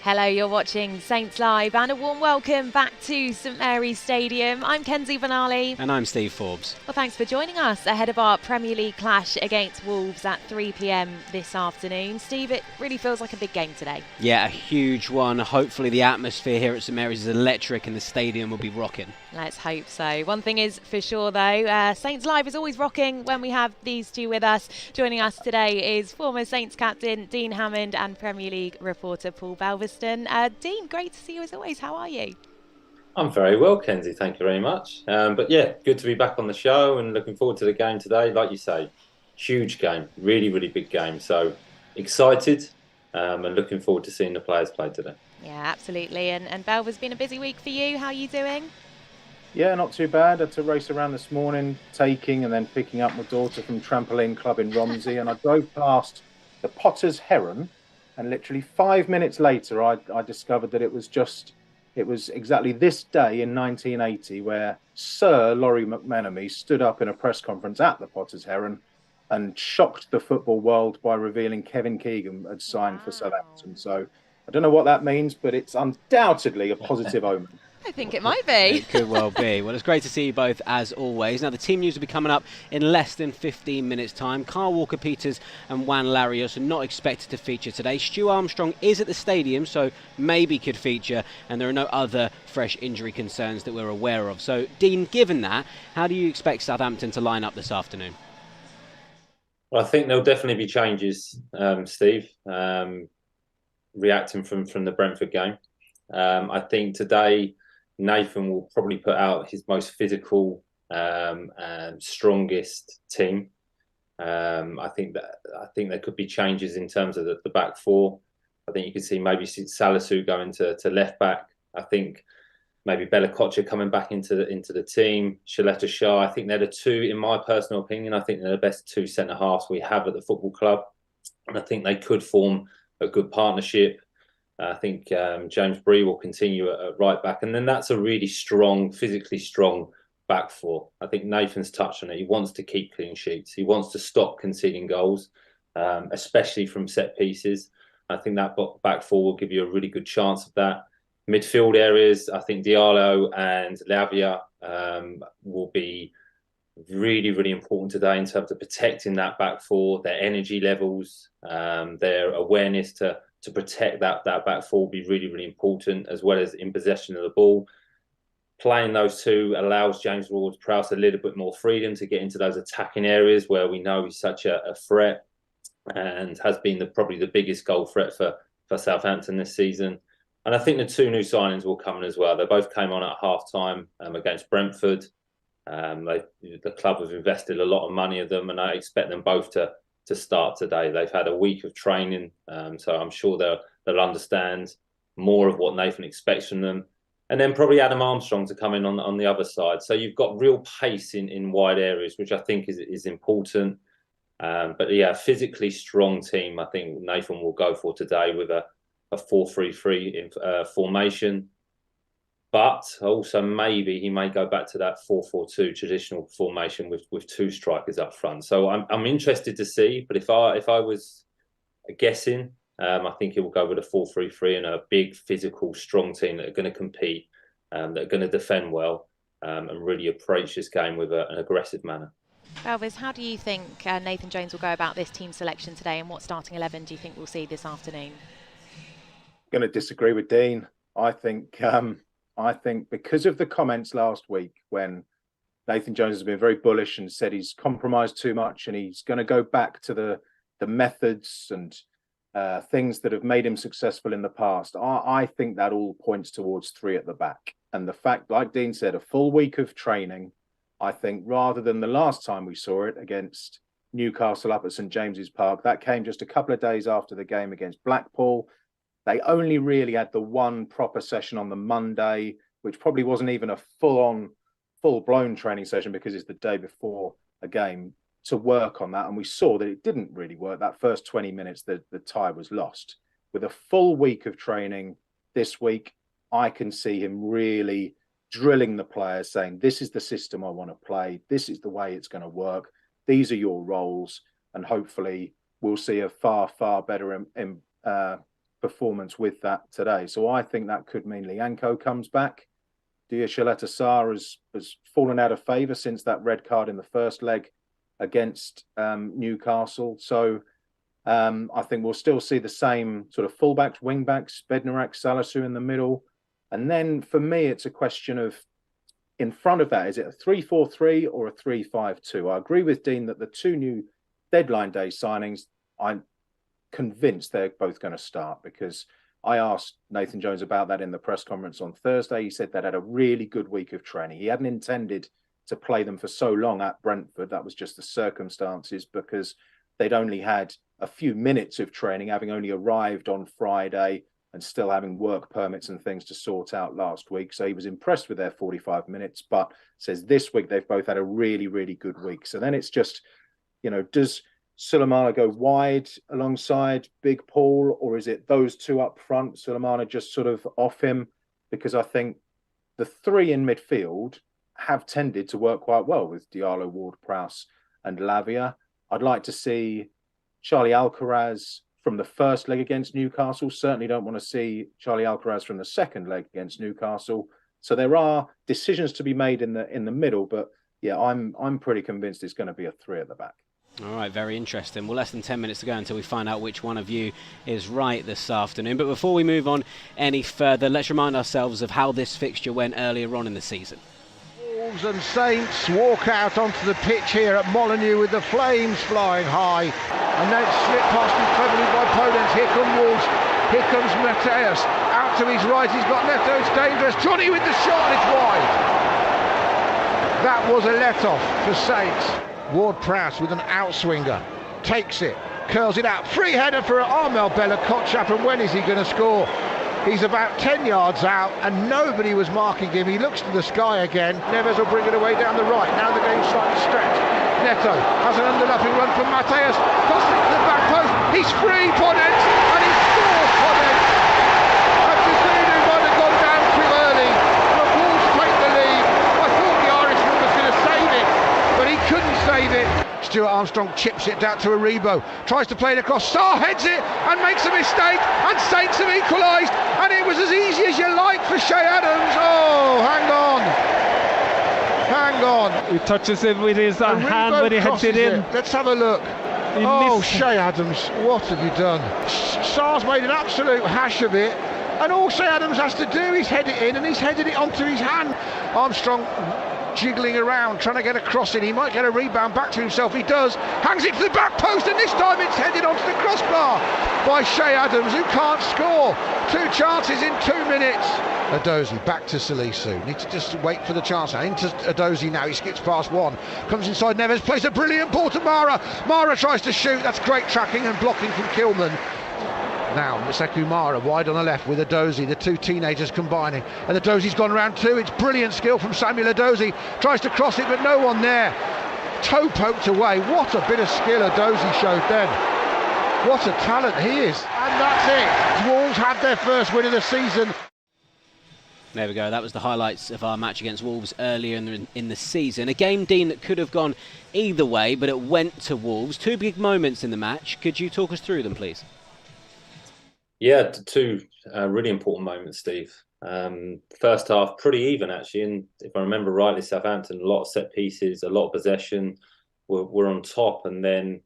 Hello, you're watching Saints Live and a warm welcome back to St Mary's Stadium. I'm Kenzie Vanali. And I'm Steve Forbes. Well, thanks for joining us ahead of our Premier League clash against Wolves at 3 p.m. this afternoon. Steve, it really feels like a big game today. Yeah, a huge one. Hopefully the atmosphere here at St Mary's is electric and the stadium will be rocking. Let's hope so. One thing is for sure, though, Saints Live is always rocking when we have these two with us. Joining us today is former Saints captain Dean Hammond and Premier League reporter Paul Belveston. Dean, great to see you as always. How are you? I'm very well, Kenzie. Thank you very much. But yeah, good to be back on the show and looking forward to the game today. Like you say, huge game, really, really big game. So excited and looking forward to seeing the players play today. Yeah, absolutely. And Belv, has been a busy week for you. How are you doing? Yeah, not too bad. I had to race around this morning, taking and then picking up my daughter from trampoline club in Romsey, and I drove past the Potter's Heron, and literally 5 minutes later, I discovered that it was exactly this day in 1980 where Sir Laurie McMenemy stood up in a press conference at the Potter's Heron and shocked the football world by revealing Kevin Keegan had signed for Southampton. So I don't know what that means, but it's undoubtedly a positive omen. I think it might be. It could well be. Well, it's great to see you both as always. Now, the team news will be coming up in less than 15 minutes' time. Carl Walker-Peters and Juan Larios are not expected to feature today. Stu Armstrong is at the stadium, so maybe could feature, and there are no other fresh injury concerns that we're aware of. So, Dean, given that, how do you expect Southampton to line up this afternoon? Well, I think there'll definitely be changes, Steve, reacting from the Brentford game. I think today Nathan will probably put out his most physical and strongest team. I think there could be changes in terms of the back four. I think you could see maybe Salisu going to left back. I think maybe Bella Kocha coming back into the team. Shaletta Shah. I think they're the two, in my personal opinion. I think they're the best two centre halves we have at the football club, and I think they could form a good partnership. I think James Bree will continue at right back. And then that's a really strong, physically strong back four. I think Nathan's touched on it. He wants to keep clean sheets. He wants to stop conceding goals, especially from set pieces. I think that back four will give you a really good chance of that. Midfield areas, I think Diallo and Lavia will be really, really important today in terms of protecting that back four, their energy levels, their awareness to protect that back four will be really, really important, as well as in possession of the ball. Playing those two allows James Ward-Prowse a little bit more freedom to get into those attacking areas where we know he's such a threat and has been probably the biggest goal threat for Southampton this season. And I think the two new signings will come in as well. They both came on at half-time against Brentford. The club have invested a lot of money in them, and I expect them both to start today. They've had a week of training, so I'm sure they'll understand more of what Nathan expects from them. And then probably Adam Armstrong to come in on the other side. So you've got real pace in wide areas, which I think is important. But yeah, physically strong team, I think Nathan will go for today with a 4-3-3 formation. But also maybe he may go back to that 4-4-2 traditional formation with two strikers up front. So I'm interested to see. But if I was guessing, I think he will go with a 4-3-3 and a big, physical, strong team that are going to compete, that are going to defend well, and really approach this game with an aggressive manner. Elvis, how do you think Nathan Jones will go about this team selection today, and what starting 11 do you think we'll see this afternoon? I'm going to disagree with Dean. I think because of the comments last week when Nathan Jones has been very bullish and said he's compromised too much and he's going to go back to the methods and things that have made him successful in the past, I think that all points towards three at the back. And the fact, like Dean said, a full week of training, I think rather than the last time we saw it against Newcastle up at St James's Park, that came just a couple of days after the game against Blackpool. They only really had the one proper session on the Monday, which probably wasn't even a full-blown training session because it's the day before a game, to work on that. And we saw that it didn't really work. That first 20 minutes, the tie was lost. With a full week of training this week, I can see him really drilling the players, saying, this is the system I want to play. This is the way it's going to work. These are your roles. And hopefully we'll see a far, far better performance with that today. So I think that could mean Lianco comes back. Diacheleta Sarr has fallen out of favour since that red card in the first leg against Newcastle. So I think we'll still see the same sort of fullbacks, wingbacks, Bednarak, Salisu in the middle. And then for me, it's a question of, in front of that, is it a 3-4-3 or a 3-5-2? I agree with Dean that the two new deadline day signings, I'm convinced they're both going to start, because I asked Nathan Jones about that in the press conference on Thursday. He said they'd had a really good week of training. He hadn't intended to play them for so long at Brentford. That was just the circumstances, because they'd only had a few minutes of training, having only arrived on Friday and still having work permits and things to sort out last week. So he was impressed with their 45 minutes, but says this week they've both had a really, really good week. So then it's just, does Sulemana go wide alongside Big Paul, or is it those two up front, Sulemana just sort of off him? Because I think the three in midfield have tended to work quite well with Diallo, Ward-Prowse and Lavia. I'd like to see Charlie Alcaraz from the first leg against Newcastle. Certainly don't want to see Charlie Alcaraz from the second leg against Newcastle. So there are decisions to be made in the middle, but yeah, I'm pretty convinced it's going to be a three at the back. All right, very interesting. Well, less than 10 minutes to go until we find out which one of you is right this afternoon. But before we move on any further, let's remind ourselves of how this fixture went earlier on in the season. Wolves and Saints walk out onto the pitch here at Molineux with the flames flying high. And then slipped past him cleverly by Podence. Here come Wolves. Here comes Mateus. Out to his right, he's got Neto. It's dangerous. Johnny with the shot, and it's wide. That was a let-off for Saints. Ward-Prowse with an outswinger. Takes it. Curls it out. Free header for Armel Bella-Kotchap. And when is he going to score? He's about 10 yards out and nobody was marking him. He looks to the sky again. Neves will bring it away down the right. Now the game's slightly stretched. Neto has an underlapping run from Mateus. Crossing to the back post. He's free, Podence, and he scores, Podence. And Tizunu might have gone down too early. The Wolves take the lead. I thought the Irishman was going to save it, but he couldn't save it. Stuart Armstrong chips it down to Aribo, tries to play it across, Sarr heads it and makes a mistake, and Saints have equalised, and it was as easy as you like for Shea Adams. Oh, hang on. He touches it with his hand when he heads it in. Let's have a look. Shea Adams, what have you done? Sarr's made an absolute hash of it, and all Shea Adams has to do is head it in, and he's headed it onto his hand. Armstrong jiggling around, trying to get across it. He might get a rebound back to himself. He does. Hangs it to the back post, and this time it's headed onto the crossbar by Shea Adams, who can't score. 2 chances in 2 minutes. Adozi back to Salisu. Needs to just wait for the chance now. Into Adozi now. He skips past one. Comes inside Neves. Plays a brilliant ball to Mara. Mara tries to shoot. That's great tracking and blocking from Kilman. Now, Sekou Mara wide on the left with Adozi, the two teenagers combining. And Adozi's gone round two. It's brilliant skill from Samuel Adozi. Tries to cross it, but no one there. Toe poked away. What a bit of skill Adozi showed then. What a talent he is. And that's it. Wolves had their first win of the season. There we go. That was the highlights of our match against Wolves earlier in the season. A game, Dean, that could have gone either way, but it went to Wolves. 2 big moments in the match. Could you talk us through them, please? Yeah, 2 really important moments, Steve. First half, pretty even, actually. And if I remember rightly, Southampton, a lot of set pieces, a lot of possession, were on top. And then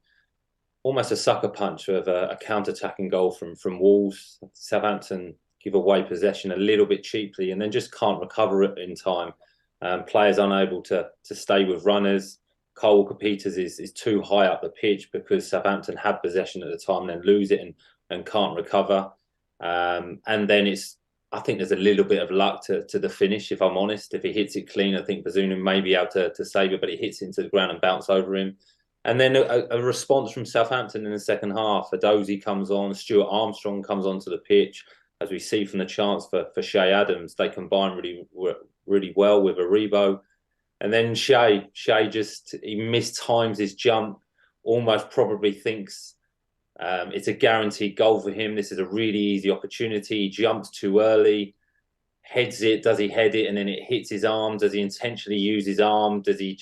almost a sucker punch of a counter-attacking goal from Wolves. Southampton give away possession a little bit cheaply and then just can't recover it in time. Players unable to stay with runners. Kyle Walker-Peters is too high up the pitch because Southampton had possession at the time and then lose it and can't recover. And then I think there's a little bit of luck to the finish, if I'm honest. If he hits it clean, I think Bazunu may be able to save it, but he hits it into the ground and bounce over him. And then a response from Southampton in the second half. Adozi comes on, Stuart Armstrong comes onto the pitch. As we see from the chance for Shea Adams, they combine really well with Aribo. And then Shea he mistimes his jump, almost probably thinks it's a guaranteed goal for him. This is a really easy opportunity. He jumps too early, heads it. Does he head it and then it hits his arm? Does he intentionally use his arm? Does it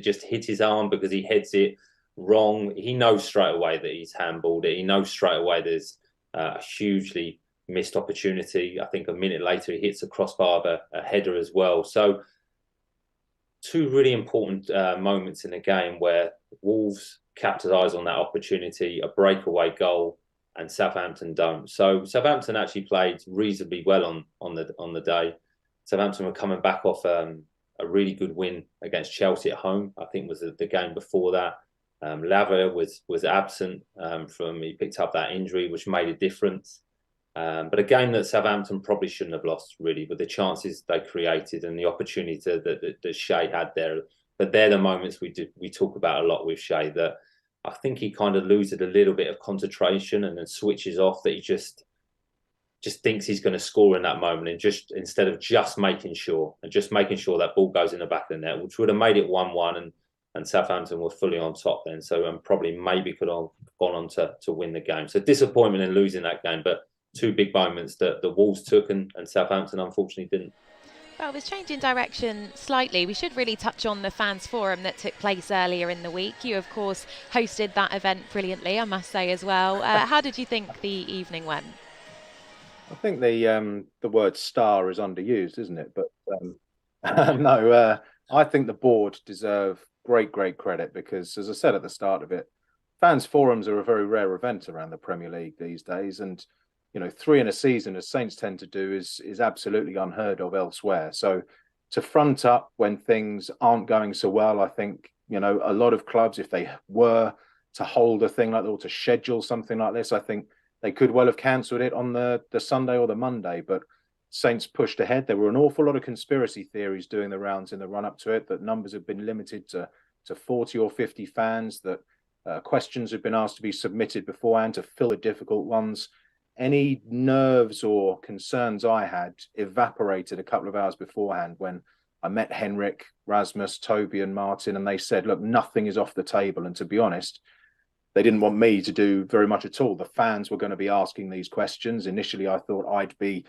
just hit his arm because he heads it wrong? He knows straight away that he's handballed it. He knows straight away there's a hugely missed opportunity. I think a minute later he hits the crossbar of a header as well. So two really important moments in the game where Wolves capitalise on that opportunity, a breakaway goal, and Southampton don't. So Southampton actually played reasonably well on the day. Southampton were coming back off a really good win against Chelsea at home. I think was the game before that. Lavia was absent he picked up that injury, which made a difference. But a game that Southampton probably shouldn't have lost, really, with the chances they created and the opportunity that Shea had there. But they're the moments we talk about a lot with Shea, that I think he kind of loses a little bit of concentration and then switches off, that he just thinks he's going to score in that moment, and just instead of just making sure that ball goes in the back of the net, which would have made it 1-1 and Southampton were fully on top then. So probably maybe could have gone on to win the game. So disappointment in losing that game, but two big moments that the Wolves took and Southampton unfortunately didn't. Well, it's changing direction slightly. We should really touch on the fans forum that took place earlier in the week. You, of course, hosted that event brilliantly, I must say as well. How did you think the evening went? I think the word star is underused, isn't it? But no, I think the board deserve great credit because, as I said at the start of it, fans forums are a very rare event around the Premier League these days, and 3 in a season, as Saints tend to do, is absolutely unheard of elsewhere. So to front up when things aren't going so well, I think a lot of clubs, if they were to hold a thing like that or to schedule something like this, I think they could well have cancelled it on the Sunday or the Monday. But Saints pushed ahead. There were an awful lot of conspiracy theories doing the rounds in the run up to it, that numbers have been limited to 40 or 50 fans, that questions have been asked to be submitted beforehand to fill the difficult ones. Any nerves or concerns I had evaporated a couple of hours beforehand when I met Henrik, Rasmus, Toby and Martin, and they said, look, nothing is off the table. And to be honest, they didn't want me to do very much at all. The fans were going to be asking these questions. Initially, I thought I'd be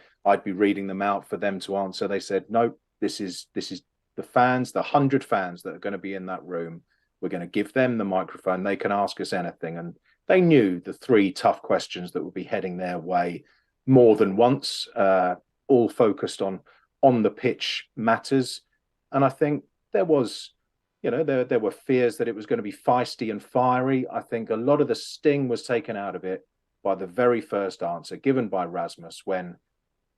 reading them out for them to answer. They said, no, this is the fans, the 100 fans that are going to be in that room. We're going to give them the microphone. They can ask us anything. And they knew the 3 tough questions that would be heading their way more than once, all focused on the pitch matters. And I think there was, there were fears that it was going to be feisty and fiery. I think a lot of the sting was taken out of it by the very first answer given by Rasmus when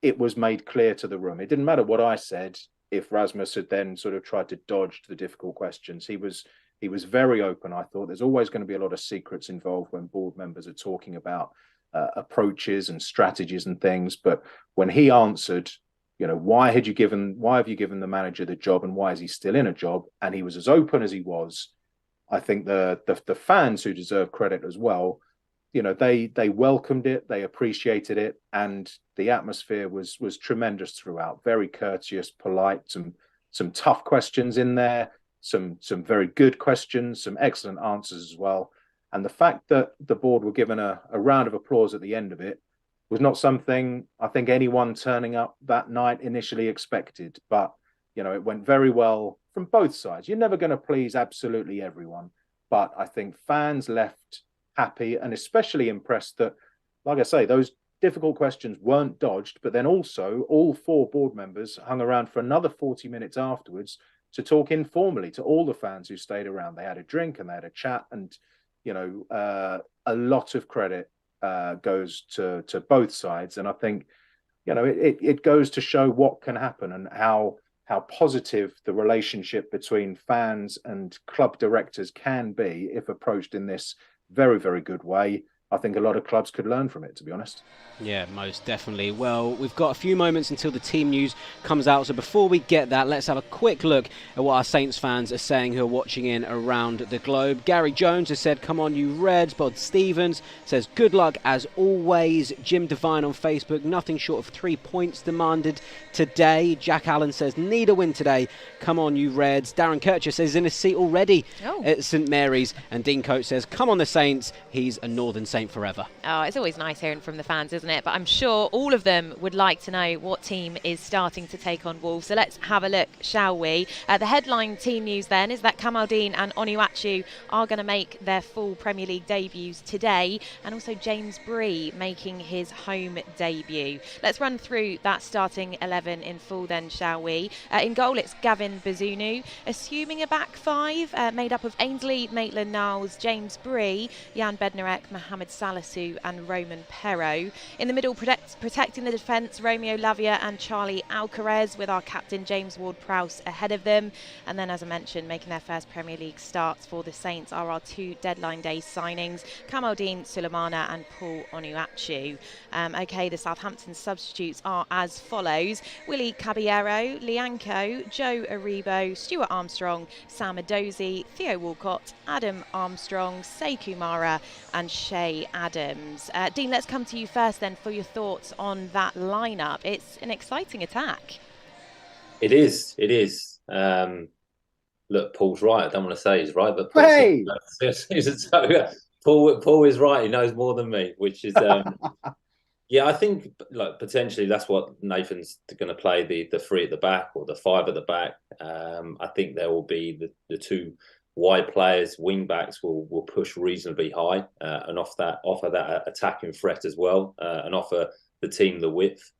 it was made clear to the room. It didn't matter what I said if Rasmus had then sort of tried to dodge the difficult questions. He was very open, I thought. There's always going to be a lot of secrets involved when board members are talking about approaches and strategies and things. But when he answered, why have you given the manager the job and why is he still in a job? And he was as open as he was. I think the fans, who deserve credit as well, they welcomed it, they appreciated it, and the atmosphere was tremendous throughout. Very courteous, polite, some tough questions in there. Some very good questions, some excellent answers as well. And the fact that the board were given a round of applause at the end of it was not something I think anyone turning up that night initially expected. But, it went very well from both sides. You're never going to please absolutely everyone. But I think fans left happy and especially impressed that, like I say, those difficult questions weren't dodged. But then also all 4 board members hung around for another 40 minutes afterwards to talk informally to all the fans who stayed around. They had a drink and they had a chat, and a lot of credit goes to both sides. And I think it goes to show what can happen and how positive the relationship between fans and club directors can be if approached in this very, very good way. I think a lot of clubs could learn from it, to be honest. Yeah, most definitely. Well, we've got a few moments until the team news comes out. So before we get that, let's have a quick look at what our Saints fans are saying who are watching in around the globe. Gary Jones has said, come on, you Reds. Bod Stevens says, good luck as always. Jim Devine on Facebook, nothing short of 3 points demanded today. Jack Allen says, need a win today. Come on, you Reds. Darren Kircher says, in a seat already at St Mary's. And Dean Coates says, come on, the Saints. He's a Northern Saints Saint forever. Oh, it's always nice hearing from the fans, isn't it? But I'm sure all of them would like to know what team is starting to take on Wolves. So let's have a look, shall we? The headline team news then is that Kamaldeen and Onuachu are going to make their full Premier League debuts today, and also James Bree making his home debut. Let's run through that starting 11 in full then, shall we? In goal, it's Gavin Bazunu, assuming a back five made up of Ainsley, Maitland-Niles, James Bree, Jan Bednarek, Mohamed Salisu and Roman Perro. In the middle, protecting the defence, Romeo Lavia and Charlie Alcaraz, with our captain James Ward-Prowse ahead of them. And then, as I mentioned, making their first Premier League starts for the Saints are our two deadline day signings, Kamaldeen Sulemana and Paul Onuachu. OK, the Southampton substitutes are as follows: Willie Caballero, Lianco, Joe Aribo, Stuart Armstrong, Sam Adozi, Theo Walcott, Adam Armstrong, Sekou Mara and Shay Adams. Dean, let's come to you first then for your thoughts on that lineup. It's an exciting attack. It is. Look, Paul's right. I don't want to say he's right, but Paul is right. He knows more than me, which is yeah. I think potentially that's what Nathan's going to play, the three at the back or the five at the back. I think there will be the two wide players, wing backs will push reasonably high and offer that attacking threat as well, and offer the team the width.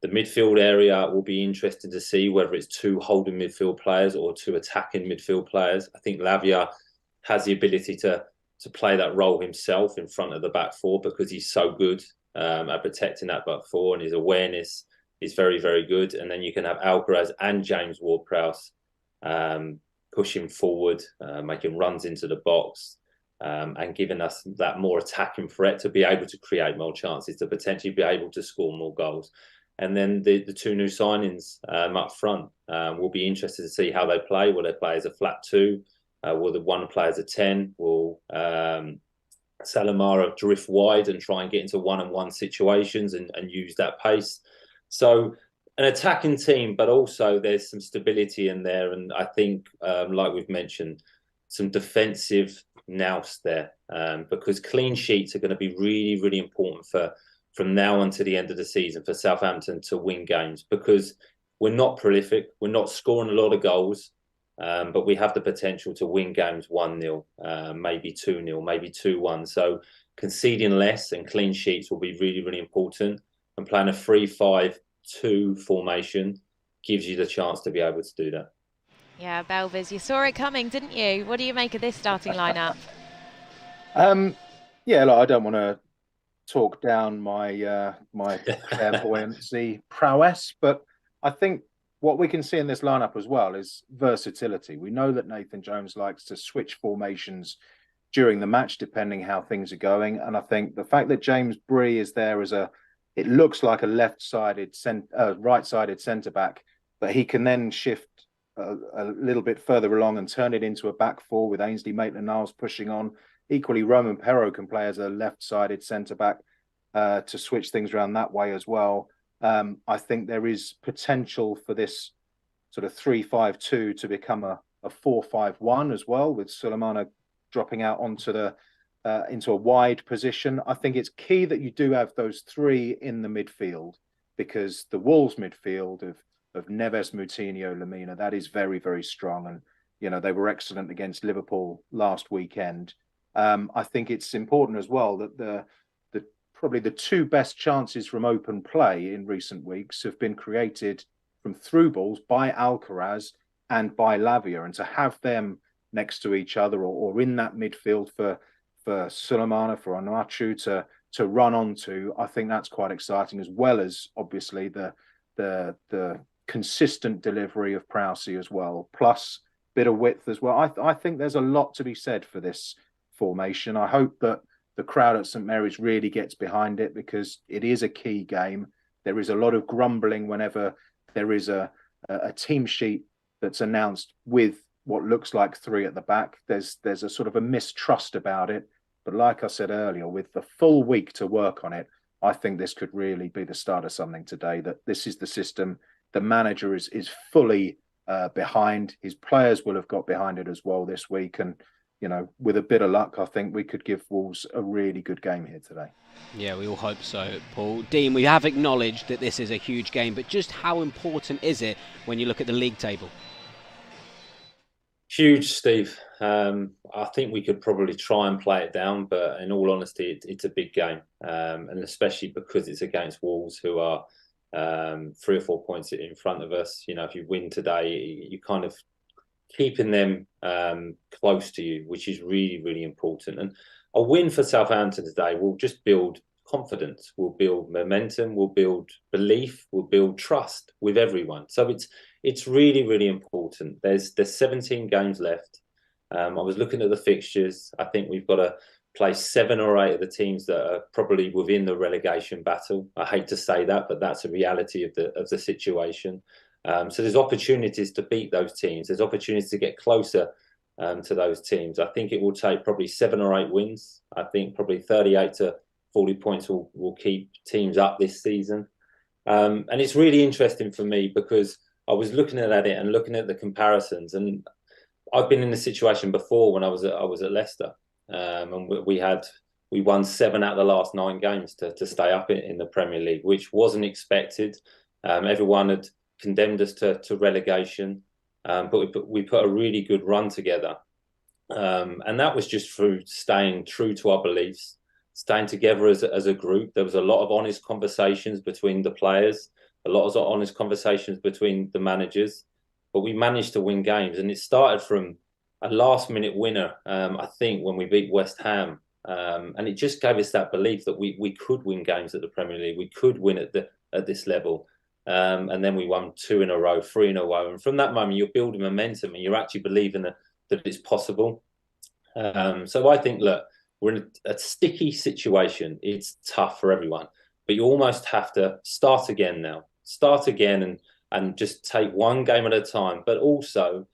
The midfield area will be interesting to see whether it's two holding midfield players or two attacking midfield players. I think Lavia has the ability to play that role himself in front of the back four because he's so good at protecting that back four, and his awareness is very, very good. And then you can have Alcaraz and James Ward-Prowse pushing forward, making runs into the box, and giving us that more attacking threat to be able to create more chances, to potentially be able to score more goals. And then the two new signings up front, we'll be interested to see how they play. Will they play as a flat two? Will the one play as a 10? Will Salamara drift wide and try and get into one-on-one situations and use that pace? So an attacking team, but also there's some stability in there. And I think, like we've mentioned, some defensive nous there, because clean sheets are going to be really, really important from now on to the end of the season for Southampton to win games, because we're not prolific. We're not scoring a lot of goals, but we have the potential to win games 1-0, maybe 2-0, maybe 2-1. So conceding less and clean sheets will be really, really important. And playing a 3-5-2 formation gives you the chance to be able to do that. Yeah, Belvis, you saw it coming, didn't you? What do you make of this starting lineup? Yeah, I don't want to talk down my my clairvoyancy prowess, but I think what we can see in this lineup as well is versatility. We know that Nathan Jones likes to switch formations during the match depending how things are going, and I think the fact that James Bree is there as it looks like a right-sided centre back, but he can then shift a little bit further along and turn it into a back four with Ainsley Maitland-Niles pushing on. Equally, Roman Perro can play as a left-sided centre-back to switch things around that way as well. I think there is potential for this sort of 3-5-2 to become a 4-5-1 as well, with Sulemana dropping out into a wide position. I think it's key that you do have those three in the midfield, because the Wolves midfield of Neves, Moutinho, Lamina, that is very, very strong. And, they were excellent against Liverpool last weekend. I think it's important as well that probably the two best chances from open play in recent weeks have been created from through balls by Alcaraz and by Lavia, and to have them next to each other or in that midfield for Sulemana, for Onuachu to run onto, I think that's quite exciting, as well as obviously the consistent delivery of Prowse as well, plus bit of width as well. I think there's a lot to be said for this formation. I hope that the crowd at St Mary's really gets behind it, because it is a key game. There is a lot of grumbling whenever there is a team sheet that's announced with what looks like three at the back. There's a sort of a mistrust about it. But like I said earlier, with the full week to work on it, I think this could really be the start of something today, that this is the system. The manager is fully behind. His players will have got behind it as well this week. And, with a bit of luck, I think we could give Wolves a really good game here today. Yeah, we all hope so, Paul. Dean, we have acknowledged that this is a huge game, but just how important is it when you look at the league table? Huge, Steve. I think we could probably try and play it down, but in all honesty, it's a big game, and especially because it's against Wolves, who are 3 or 4 points in front of us. If you win today, you kind of keeping them close to you, which is really, really important. And a win for Southampton today will just build confidence, will build momentum, will build belief, will build trust with everyone. So it's really, really important. There's 17 games left. I was looking at the fixtures. I think we've got to play 7 or 8 of the teams that are probably within the relegation battle. I hate to say that, but that's a reality of the situation. So there's opportunities to beat those teams. There's opportunities to get closer to those teams. I think it will take probably 7 or 8 wins. I think probably 38 to 40 points will keep teams up this season. And it's really interesting for me because I was looking at it and looking at the comparisons. And I've been in this situation before when I was at Leicester. And we won 7 out of the last 9 games to stay up in the Premier League, which wasn't expected. Everyone had condemned us to relegation, but we put a really good run together. And that was just through staying true to our beliefs, staying together as a group. There was a lot of honest conversations between the players, a lot of honest conversations between the managers, but we managed to win games. And it started from a last-minute winner, I think, when we beat West Ham. And it just gave us that belief that we could win games at the Premier League. We could win at this level. And then we won 2 in a row, 3 in a row. And from that moment, you're building momentum and you're actually believing that it's possible. So I think, look, we're in a sticky situation. It's tough for everyone, but you almost have to start again now. Start again and just take one game at a time. But also,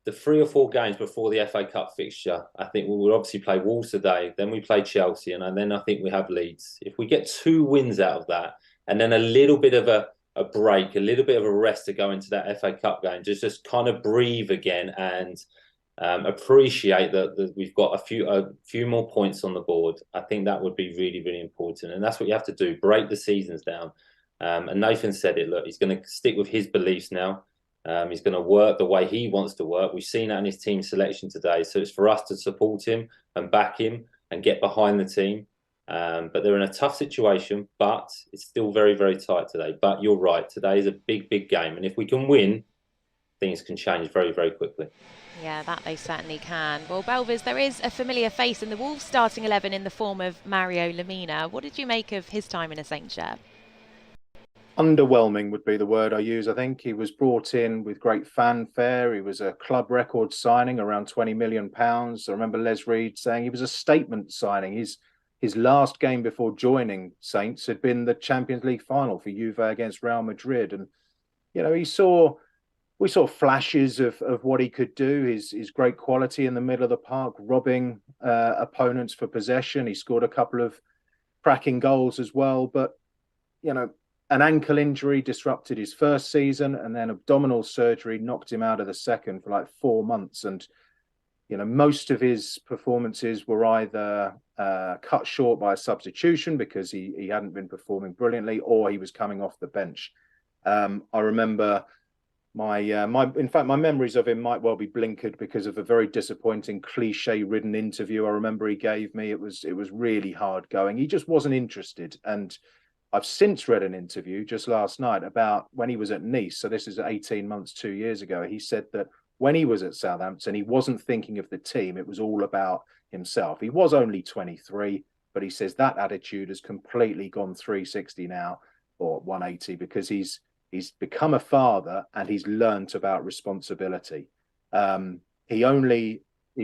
the 3 or 4 games before the FA Cup fixture, I think we will obviously play Wolves today. Then we play Chelsea, and then I think we have Leeds. If we get 2 wins out of that, and then a little bit of a break, a little bit of a rest to go into that FA Cup game, just kind of breathe again and appreciate that we've got a few more points on the board. I think that would be really, really important. And that's what you have to do, break the seasons down. And Nathan said it, look, he's going to stick with his beliefs now. He's going to work the way he wants to work. We've seen that in his team selection today. So it's for us to support him and back him and get behind the team. But they're in a tough situation, but it's still very, very tight today. But you're right, today is a big, big game. And if we can win, things can change very, very quickly. Yeah, that they certainly can. Well, Belvis, there is a familiar face in the Wolves starting 11 in the form of Mario Lemina. What did you make of his time in a Saints shirt? Underwhelming would be the word I use. I think he was brought in with great fanfare. He was a club record signing, around £20 million. I remember Les Reed saying he was a statement signing. His last game before joining Saints had been the Champions League final for Juve against Real Madrid. And, we saw flashes of what he could do, his great quality in the middle of the park, robbing opponents for possession. He scored a couple of cracking goals as well. But, an ankle injury disrupted his first season, and then abdominal surgery knocked him out of the second for like 4 months. And, most of his performances were either cut short by a substitution because he hadn't been performing brilliantly, or he was coming off the bench. I remember my memories of him might well be blinkered because of a very disappointing, cliche-ridden interview I remember he gave me. It was really hard going. He just wasn't interested. And I've since read an interview just last night about when he was at Nice. So this is 18 months, 2 years ago. He said that when he was at Southampton, he wasn't thinking of the team. It was all about himself. He was only 23, but he says that attitude has completely gone 360 now, or 180, because he's become a father and he's learnt about responsibility. He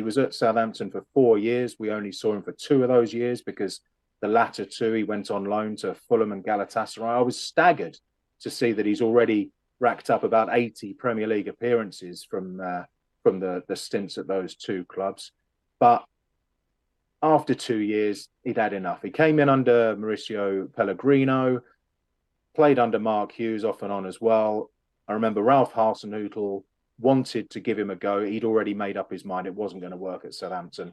was at Southampton for 4 years. We only saw him for 2 of those years because the latter 2 he went on loan to Fulham and Galatasaray. I was staggered to see that he's already racked up about 80 Premier League appearances from the stints at those 2 clubs. But after 2 years, he'd had enough. He came in under Mauricio Pellegrino, played under Mark Hughes off and on as well. I remember Ralph Hasenhüttl wanted to give him a go. He'd already made up his mind it wasn't going to work at Southampton.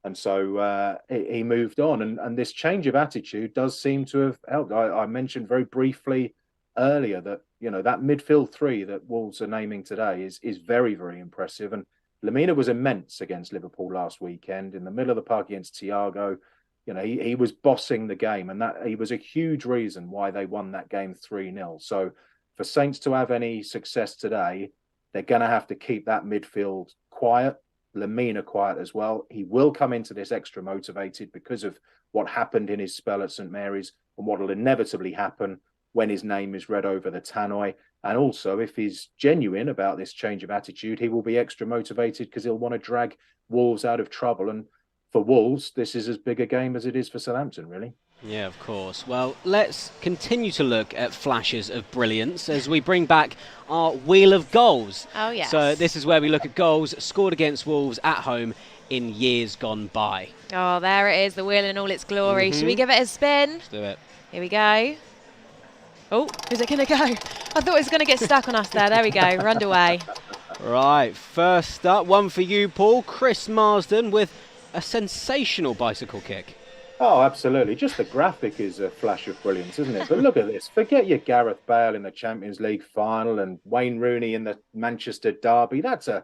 And so he moved on. And this change of attitude does seem to have helped. I mentioned very briefly earlier that, that midfield three that Wolves are naming today is very, very impressive. And Lemina was immense against Liverpool last weekend in the middle of the park against Thiago. He was bossing the game, and that he was a huge reason why they won that game 3-0. So for Saints to have any success today, they're going to have to keep that midfield quiet, Lemina quiet as well. He will come into this extra motivated because of what happened in his spell at St Mary's and what will inevitably happen when his name is read over the tannoy. And also, if he's genuine about this change of attitude, he will be extra motivated because he'll want to drag Wolves out of trouble. And for Wolves, this is as big a game as it is for Southampton, really. Yeah, of course. Well, let's continue to look at flashes of brilliance as we bring back our Wheel of Goals. Oh, yes. So this is where we look at goals scored against Wolves at home in years gone by. Oh, there it is, the wheel in all its glory. Should we give it a spin? Let's do it. Here we go. Oh, is it going to go? I thought it was going to get stuck on us there. There we go, we're underway. Right, first up, one for you, Paul. Chris Marsden with a sensational bicycle kick. Oh, absolutely. Just the graphic is a flash of brilliance, isn't it? But look at this. Forget your Gareth Bale in the Champions League final and Wayne Rooney in the Manchester derby. That's a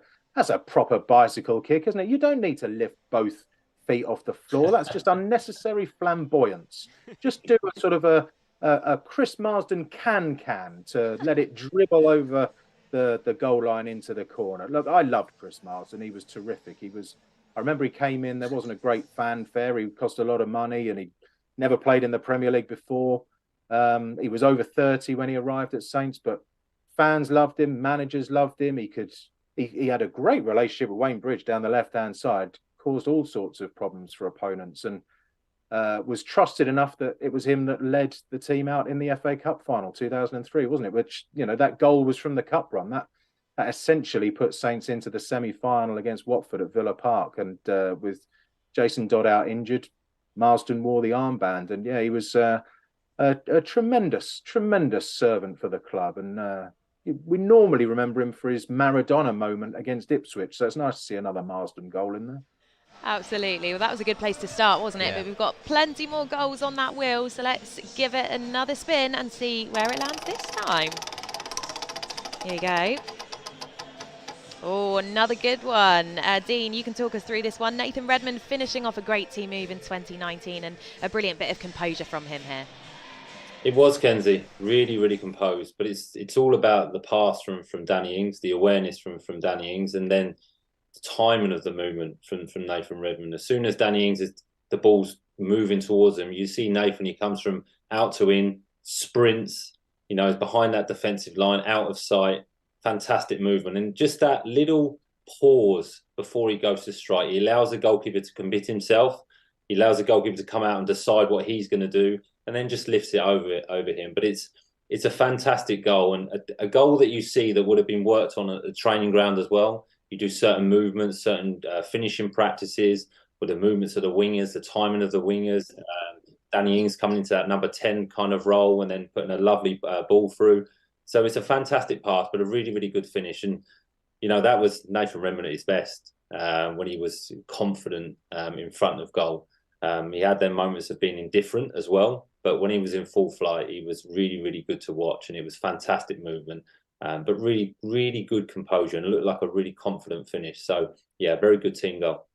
proper bicycle kick, isn't it? You don't need to lift both feet off the floor. That's just unnecessary flamboyance. Just do a sort of a Chris Marsden can to let it dribble over the goal line into the corner. Look, I loved Chris Marsden. He was terrific. I remember he came in, there wasn't a great fanfare. He cost a lot of money and he never played in the Premier League before. He was over 30 when he arrived at Saints, but fans loved him, managers loved him. He had a great relationship with Wayne Bridge down the left-hand side, caused all sorts of problems for opponents, and was trusted enough that it was him that led the team out in the FA Cup final 2003, wasn't it? Which, that goal was from the cup run. That essentially put Saints into the semi-final against Watford at Villa Park. And with Jason Dodd out injured, Marsden wore the armband. And yeah, he was a tremendous, tremendous servant for the club. And we normally remember him for his Maradona moment against Ipswich. So it's nice to see another Marsden goal in there. Absolutely. Well, that was a good place to start, wasn't it? Yeah. But we've got plenty more goals on that wheel. So let's give it another spin and see where it lands this time. Here we go. Oh, another good one. Dean, you can talk us through this one. Nathan Redmond finishing off a great team move in 2019 and a brilliant bit of composure from him here. It was, Kenzie, really, really composed. But it's all about the pass from Danny Ings, the awareness from Danny Ings, and then the timing of the movement from Nathan Redmond. As soon as Danny Ings, the ball's moving towards him, you see Nathan, he comes from out to in, sprints, is behind that defensive line, out of sight. Fantastic movement. And just that little pause before he goes to strike, he allows the goalkeeper to commit himself. He allows the goalkeeper to come out and decide what he's going to do, and then just lifts it over him. But it's a fantastic goal, and a goal that you see that would have been worked on at the training ground as well. You do certain movements, certain finishing practices with the movements of the wingers, the timing of the wingers. Danny Ings coming into that number 10 kind of role and then putting a lovely ball through. So it's a fantastic pass, but a really, really good finish. And, that was Nathan Redmond at his best when he was confident in front of goal. He had their moments of being indifferent as well, but when he was in full flight, he was really, really good to watch, and it was fantastic movement, but really, really good composure, and it looked like a really confident finish. So, yeah, very good team goal.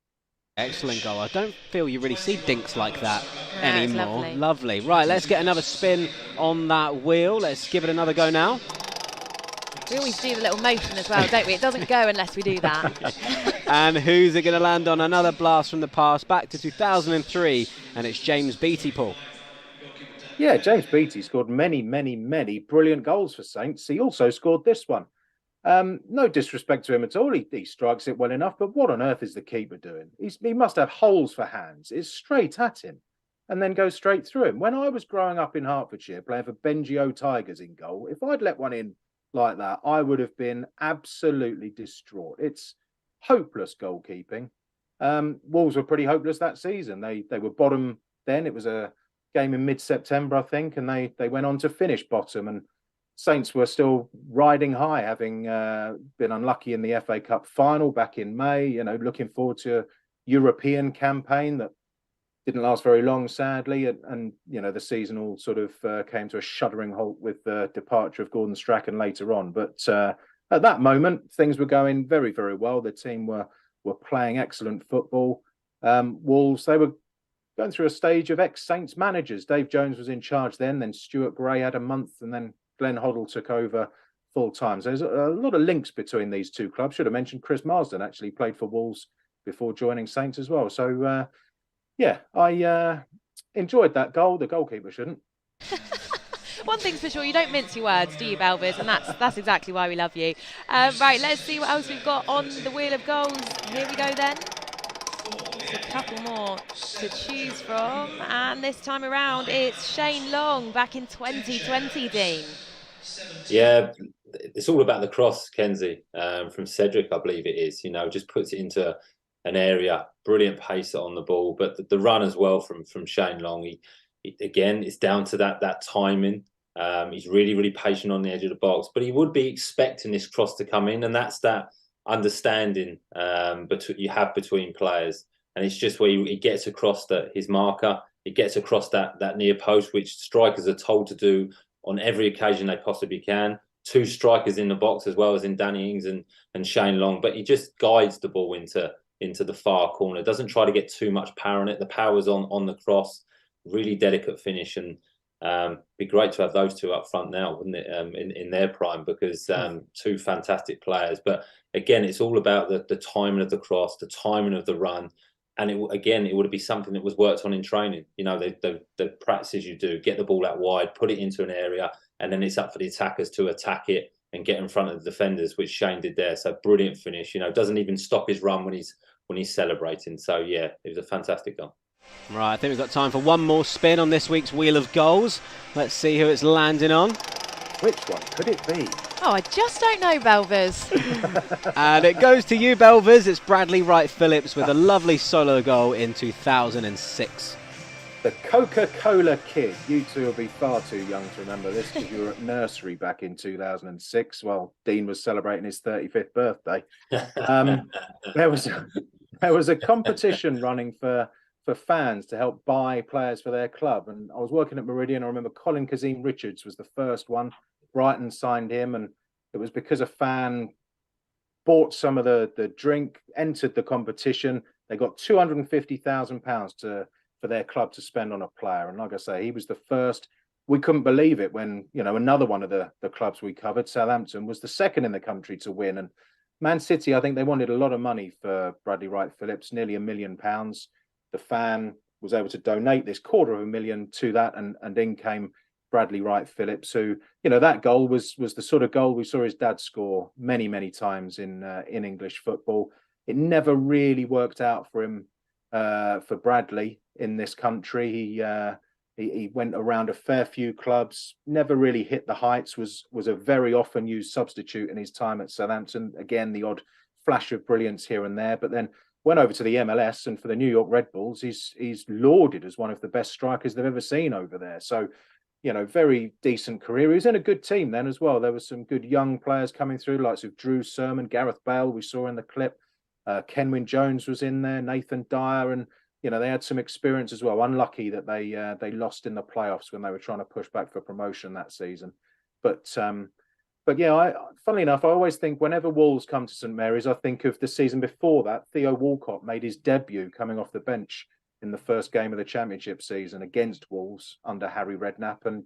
Excellent goal. I don't feel you really see dinks like that anymore. It's Lovely. Right, let's get another spin on that wheel. Let's give it another go now. We always do the little motion as well, don't we? It doesn't go unless we do that. And who's it going to land on? Another blast from the past, back to 2003, and it's James Beattie, Paul. Yeah, James Beattie scored many, many, many brilliant goals for Saints. He also scored this one. No disrespect to him at all. He strikes it well enough, but what on earth is the keeper doing? He must have holes for hands. It's straight at him and then goes straight through him. When I was growing up in Hertfordshire playing for Benjio Tigers in goal, if I'd let one in like that, I would have been absolutely distraught. It's hopeless goalkeeping. Wolves were pretty hopeless that season. They were bottom then. It was a game in mid-September, I think, and they went on to finish bottom. And Saints were still riding high, having been unlucky in the FA Cup final back in May. You know, looking forward to a European campaign that didn't last very long, sadly, and you know, the season all sort of came to a shuddering halt with the departure of Gordon Strachan later on. But at that moment, things were going very, very well. The team were playing excellent football. Wolves, they were going through a stage of ex-Saints managers. Dave Jones was in charge then Stuart Gray had a month, and then Glenn Hoddle took over full time. So there's a lot of links between these two clubs. Should have mentioned Chris Marsden actually played for Wolves before joining Saints as well. So yeah, I enjoyed that goal. The goalkeeper shouldn't. One thing's for sure, you don't mince your words, do you, Belvis? And that's exactly why we love you. Right, let's see what else we've got on the wheel of goals. Here we go then. There's a couple more to choose from, and this time around it's Shane Long back in 2020, Dean. Yeah, it's all about the cross, Kenzie, from Cedric, I believe it is. You know, just puts it into an area, brilliant pace on the ball, but the run as well from Shane Long. He again, it's down to that timing. He's really, really patient on the edge of the box, but he would be expecting this cross to come in, and that's that understanding you have between players. And it's just where he gets across his marker, he gets across that near post, which strikers are told to do on every occasion they possibly can. Two strikers in the box as well as in Danny Ings and Shane Long, but he just guides the ball into the far corner. Doesn't try to get too much power on it. The power's on the cross. Really delicate finish, and be great to have those two up front now, wouldn't it? In their prime, because two fantastic players. But again, it's all about the timing of the cross, the timing of the run. And it would be something that was worked on in training. You know, the practices you do, get the ball out wide, put it into an area, and then it's up for the attackers to attack it and get in front of the defenders, which Shane did there. So brilliant finish. You know, doesn't even stop his run when he's celebrating. So yeah, it was a fantastic goal. Right, I think we've got time for one more spin on this week's Wheel of Goals. Let's see who it's landing on. Which one could it be? Oh, I just don't know, Belvis. And it goes to you, Belvis. It's Bradley Wright Phillips with a lovely solo goal in 2006. The Coca-Cola Kid. You two will be far too young to remember this because you were at nursery back in 2006 while Dean was celebrating his 35th birthday. There was a competition running for fans to help buy players for their club. And I was working at Meridian. I remember Colin Kazim Richards was the first one. Brighton signed him, and it was because a fan bought some of the drink, entered the competition. They got £250,000 for their club to spend on a player. And like I say, he was the first. We couldn't believe it when, you know, another one of the clubs we covered, Southampton, was the second in the country to win. And Man City, I think they wanted a lot of money for Bradley Wright Phillips, nearly £1 million. The fan was able to donate this £250,000 to that, and in came Bradley Wright Phillips, who, you know, that goal was the sort of goal we saw his dad score many, many times in English football. It never really worked out for him, for Bradley in this country. He went around a fair few clubs, never really hit the heights, was a very often used substitute in his time at Southampton. Again, the odd flash of brilliance here and there, but then went over to the MLS, and for the New York Red Bulls, he's lauded as one of the best strikers they've ever seen over there. So, you know, very decent career. He was in a good team then as well. There were some good young players coming through, likes of Drew Sermon, Gareth Bale, we saw in the clip. Kenwyn Jones was in there, Nathan Dyer, and, you know, they had some experience as well. Unlucky that they lost in the playoffs when they were trying to push back for promotion that season. But yeah, funnily enough, I always think whenever Wolves come to St Mary's, I think of the season before that. Theo Walcott made his debut coming off the bench in the first game of the Championship season against Wolves under Harry Redknapp, and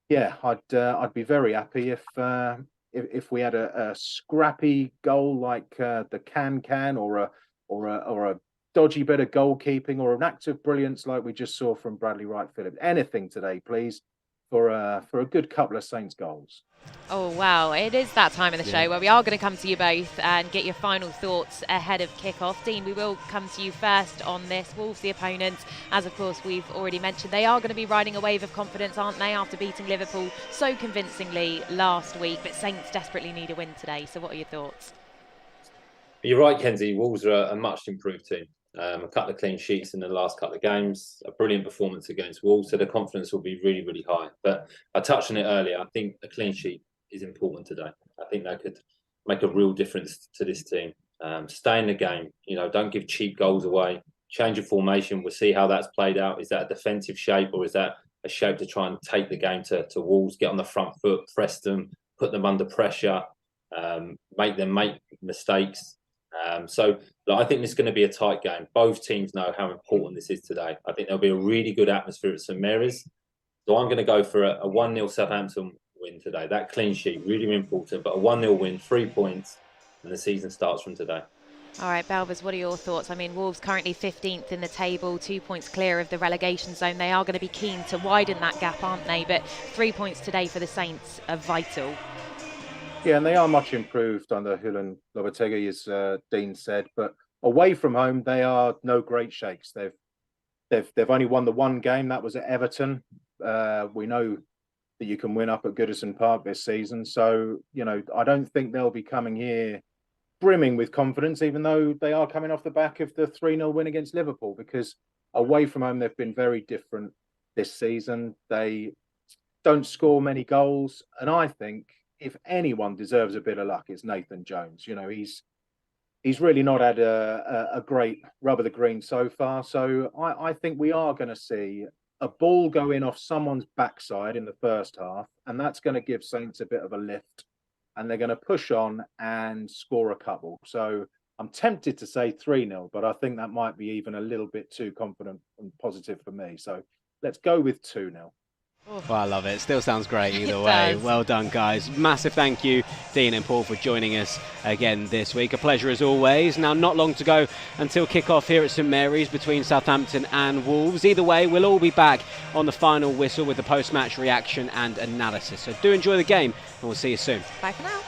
yeah, I'd be very happy if we had a scrappy goal like the can or a dodgy bit of goalkeeping or an act of brilliance like we just saw from Bradley Wright Phillips. Anything today, please, for a good couple of Saints goals. Oh, wow. It is that time of the show where we are going to come to you both and get your final thoughts ahead of kick-off. Dean, we will come to you first on this. Wolves, the opponents, as of course we've already mentioned, they are going to be riding a wave of confidence, aren't they, after beating Liverpool so convincingly last week. But Saints desperately need a win today. So what are your thoughts? You're right, Kenzie. Wolves are a much improved team. a couple of clean sheets in the last couple of games, a brilliant performance against Wolves, so the confidence will be really, really high. But I touched on it earlier. I think a clean sheet is important today. I think that could make a real difference to this team. Stay in the game. Don't give cheap goals away. Change of formation. We'll see how that's played out. Is that a defensive shape, or is that a shape to try and take the game to Wolves, get on the front foot, press them, put them under pressure, make them make mistakes? So I think this is going to be a tight game. Both teams know how important this is today. I think there'll be a really good atmosphere at St Mary's. So I'm going to go for a 1-0 Southampton win today. That clean sheet, really important, but a 1-0 win, 3 points, and the season starts from today. All right, Balvers, what are your thoughts? I mean, Wolves currently 15th in the table, 2 points clear of the relegation zone. They are going to be keen to widen that gap, aren't they? But 3 points today for the Saints are vital. Yeah, and they are much improved under Julen Lopetegui, as Dean said. But away from home, they are no great shakes. They've only won the one game, that was at Everton. We know that you can win up at Goodison Park this season. So, I don't think they'll be coming here brimming with confidence, even though they are coming off the back of the 3-0 win against Liverpool, because away from home, they've been very different this season. They don't score many goals. And I think if anyone deserves a bit of luck, it's Nathan Jones. He's really not had a great rub of the green so far. So I think we are going to see a ball go in off someone's backside in the first half, and that's going to give Saints a bit of a lift, and they're going to push on and score a couple. So I'm tempted to say 3-0, but I think that might be even a little bit too confident and positive for me. So let's go with 2-0. Well, I love it. Still sounds great either way. Well done, guys. Massive thank you, Dean and Paul, for joining us again this week. A pleasure as always. Now, not long to go until kick-off here at St Mary's between Southampton and Wolves. Either way, we'll all be back on the final whistle with the post-match reaction and analysis. So do enjoy the game, and we'll see you soon. Bye for now.